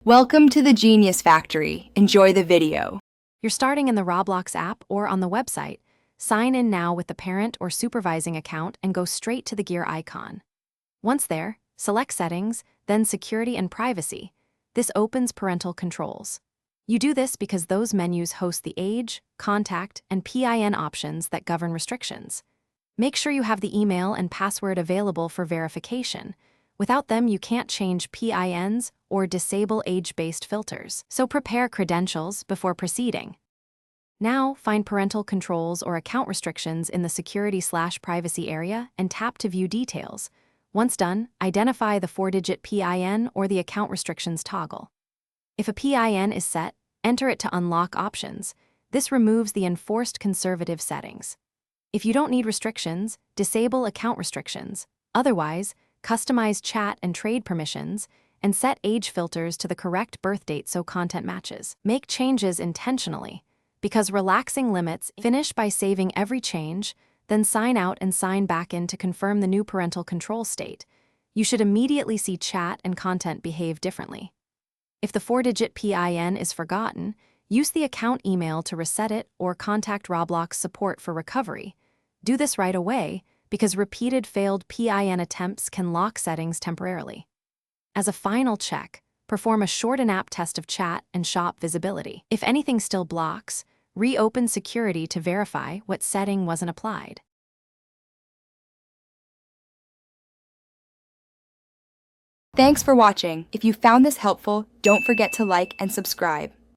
Welcome to the Genius Factory. Enjoy the video. You're starting in the Roblox app or on the website. Sign in now with the parent or supervising account and go straight to the gear icon. Once there, select Settings, then Security and Privacy. This opens Parental Controls. You do this because those menus host the age, contact, and PIN options that govern restrictions. Make sure you have the email and password available for verification. Without them, you can't change PINs or disable age-based filters, so prepare credentials before proceeding. Now, find parental controls or account restrictions in the Security/Privacy area and tap to view details. Once done, identify the 4-digit PIN or the account restrictions toggle. If a PIN is set, enter it to unlock options. This removes the enforced conservative settings. If you don't need restrictions, disable account restrictions. Otherwise, customize chat and trade permissions, and set age filters to the correct birth date so content matches. Make changes intentionally, because relaxing limits. Finish by saving every change, then sign out and sign back in to confirm the new parental control state. You should immediately see chat and content behave differently. If the 4-digit PIN is forgotten, use the account email to reset it or contact Roblox support for recovery. Do this right away, because repeated failed PIN attempts can lock settings temporarily. As a final check, perform a short in-app test of chat and shop visibility. If anything still blocks, reopen security to verify what setting wasn't applied. Thanks for watching. If you found this helpful, don't forget to like and subscribe.